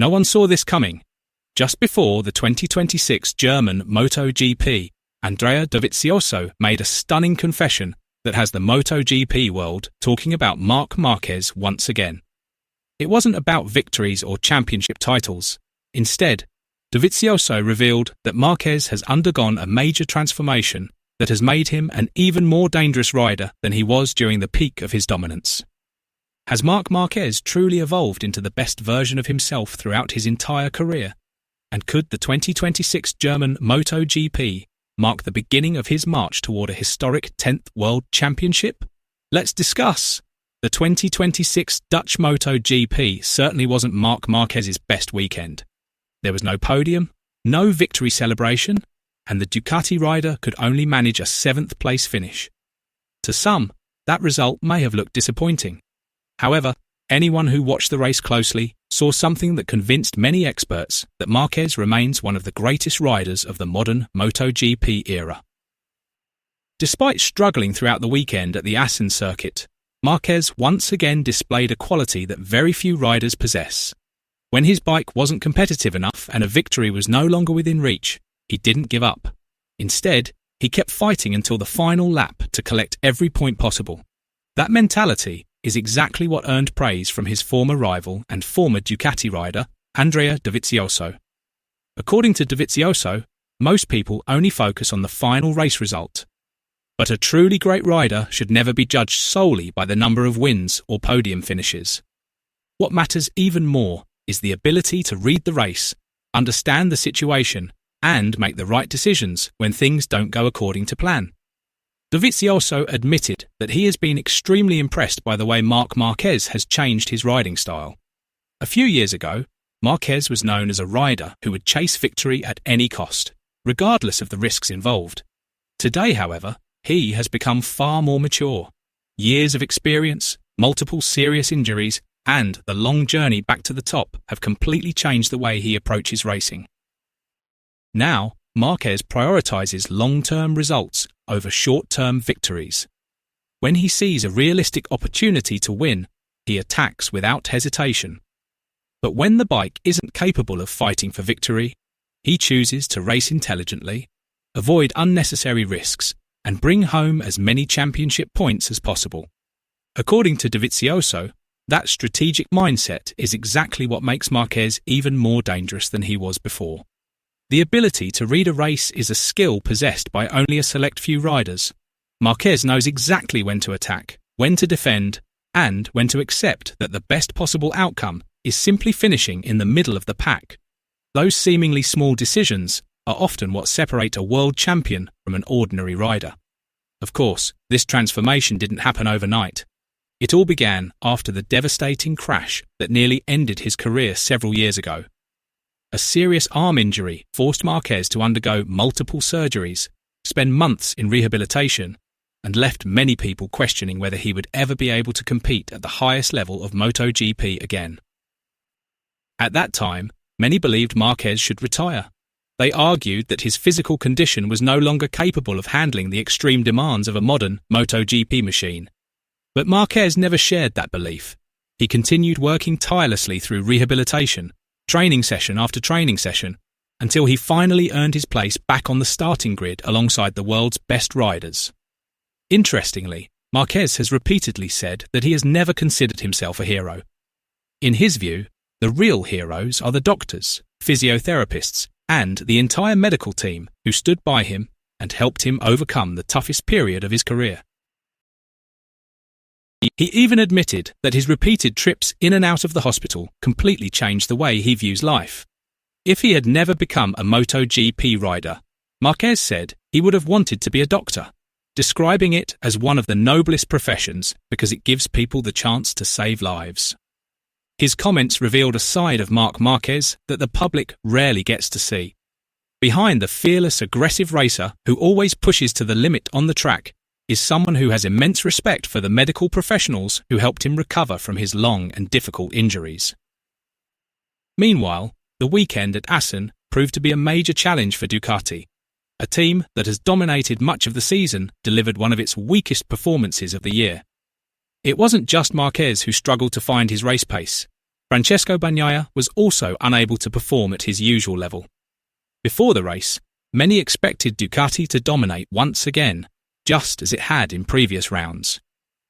No one saw this coming. Just before the 2026 German MotoGP, Andrea Dovizioso made a stunning confession that has the MotoGP world talking about Marc Marquez once again. It wasn't about victories or championship titles. Instead, Dovizioso revealed that Marquez has undergone a major transformation that has made him an even more dangerous rider than he was during the peak of his dominance. Has Marc Marquez truly evolved into the best version of himself throughout his entire career? And could the 2026 German MotoGP mark the beginning of his march toward a historic 10th World Championship? Let's discuss. The 2026 Dutch MotoGP certainly wasn't Marc Marquez's best weekend. There was no podium, no victory celebration, and the Ducati rider could only manage a 7th place finish. To some, that result may have looked disappointing. However, anyone who watched the race closely saw something that convinced many experts that Marquez remains one of the greatest riders of the modern MotoGP era. Despite struggling throughout the weekend at the Assen circuit, Marquez once again displayed a quality that very few riders possess. When his bike wasn't competitive enough and a victory was no longer within reach, he didn't give up. Instead, he kept fighting until the final lap to collect every point possible. That mentality is exactly what earned praise from his former rival and former Ducati rider, Andrea Dovizioso. According to Dovizioso, most people only focus on the final race result. But a truly great rider should never be judged solely by the number of wins or podium finishes. What matters even more is the ability to read the race, understand the situation, and make the right decisions when things don't go according to plan. Dovizioso admitted that he has been extremely impressed by the way Marc Marquez has changed his riding style. A few years ago, Marquez was known as a rider who would chase victory at any cost, regardless of the risks involved. Today, however, he has become far more mature. Years of experience, multiple serious injuries, and the long journey back to the top have completely changed the way he approaches racing. Now, Marquez prioritizes long-term results over short-term victories. When he sees a realistic opportunity to win, he attacks without hesitation. But when the bike isn't capable of fighting for victory, he chooses to race intelligently, avoid unnecessary risks, and bring home as many championship points as possible. According to Dovizioso, that strategic mindset is exactly what makes Marquez even more dangerous than he was before. The ability to read a race is a skill possessed by only a select few riders. Marquez knows exactly when to attack, when to defend, and when to accept that the best possible outcome is simply finishing in the middle of the pack. Those seemingly small decisions are often what separate a world champion from an ordinary rider. Of course, this transformation didn't happen overnight. It all began after the devastating crash that nearly ended his career several years ago. A serious arm injury forced Marquez to undergo multiple surgeries, spend months in rehabilitation, and left many people questioning whether he would ever be able to compete at the highest level of MotoGP again. At that time, many believed Marquez should retire. They argued that his physical condition was no longer capable of handling the extreme demands of a modern MotoGP machine. But Marquez never shared that belief. He continued working tirelessly through rehabilitation, training session after training session, until he finally earned his place back on the starting grid alongside the world's best riders. Interestingly, Marquez has repeatedly said that he has never considered himself a hero. In his view, the real heroes are the doctors, physiotherapists, and the entire medical team who stood by him and helped him overcome the toughest period of his career. He even admitted that his repeated trips in and out of the hospital completely changed the way he views life. If he had never become a MotoGP rider, Marquez said he would have wanted to be a doctor, describing it as one of the noblest professions because it gives people the chance to save lives. His comments revealed a side of Marc Marquez that the public rarely gets to see. Behind the fearless, aggressive racer who always pushes to the limit on the track is someone who has immense respect for the medical professionals who helped him recover from his long and difficult injuries. Meanwhile, the weekend at Assen proved to be a major challenge for Ducati. A team that has dominated much of the season delivered one of its weakest performances of the year. It wasn't just Marquez who struggled to find his race pace. Francesco Bagnaia was also unable to perform at his usual level. Before the race, many expected Ducati to dominate once again, just as it had in previous rounds.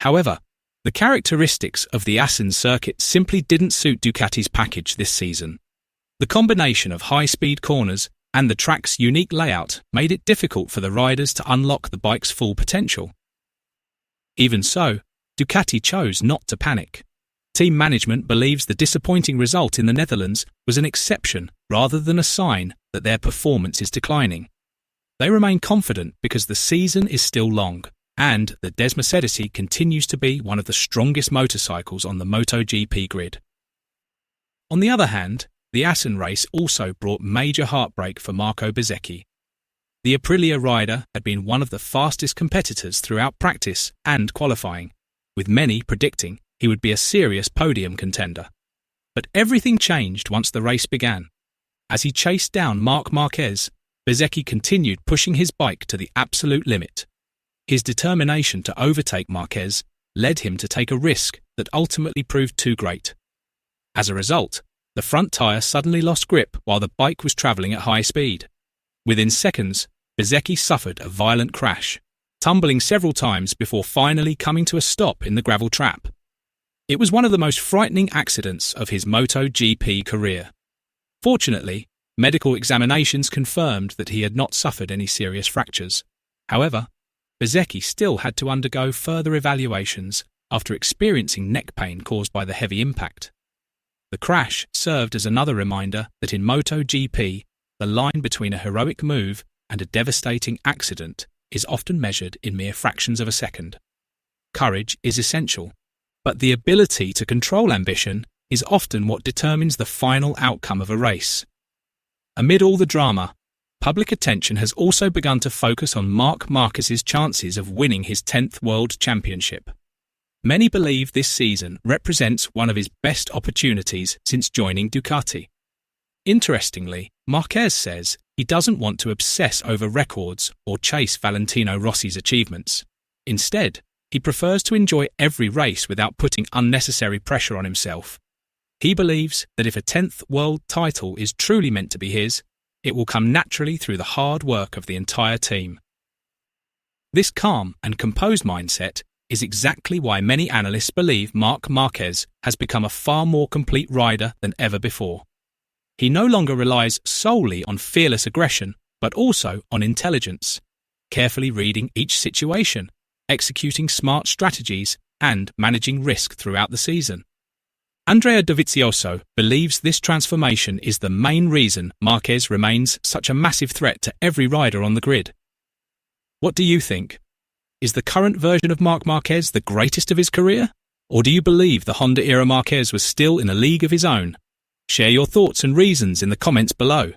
However, the characteristics of the Assen circuit simply didn't suit Ducati's package this season. The combination of high-speed corners and the track's unique layout made it difficult for the riders to unlock the bike's full potential. Even so, Ducati chose not to panic. Team management believes the disappointing result in the Netherlands was an exception rather than a sign that their performance is declining. They remain confident because the season is still long, and the Desmercedesi continues to be one of the strongest motorcycles on the MotoGP grid. On the other hand, the Assen race also brought major heartbreak for Marco Bezzecchi. The Aprilia rider had been one of the fastest competitors throughout practice and qualifying, with many predicting he would be a serious podium contender. But everything changed once the race began. As he chased down Marc Marquez, Bezzecchi continued pushing his bike to the absolute limit. His determination to overtake Marquez led him to take a risk that ultimately proved too great. As a result, the front tyre suddenly lost grip while the bike was travelling at high speed. Within seconds, Bezzecchi suffered a violent crash, tumbling several times before finally coming to a stop in the gravel trap. It was one of the most frightening accidents of his MotoGP career. Fortunately, medical examinations confirmed that he had not suffered any serious fractures. However, Bezzecchi still had to undergo further evaluations after experiencing neck pain caused by the heavy impact. The crash served as another reminder that in MotoGP, the line between a heroic move and a devastating accident is often measured in mere fractions of a second. Courage is essential, but the ability to control ambition is often what determines the final outcome of a race. Amid all the drama, public attention has also begun to focus on Marc Marquez's chances of winning his 10th World Championship. Many believe this season represents one of his best opportunities since joining Ducati. Interestingly, Marquez says he doesn't want to obsess over records or chase Valentino Rossi's achievements. Instead, he prefers to enjoy every race without putting unnecessary pressure on himself. He believes that if a 10th world title is truly meant to be his, it will come naturally through the hard work of the entire team. This calm and composed mindset is exactly why many analysts believe Marc Marquez has become a far more complete rider than ever before. He no longer relies solely on fearless aggression, but also on intelligence, carefully reading each situation, executing smart strategies, and managing risk throughout the season. Andrea Dovizioso believes this transformation is the main reason Marquez remains such a massive threat to every rider on the grid. What do you think? Is the current version of Marc Marquez the greatest of his career? Or do you believe the Honda-era Marquez was still in a league of his own? Share your thoughts and reasons in the comments below.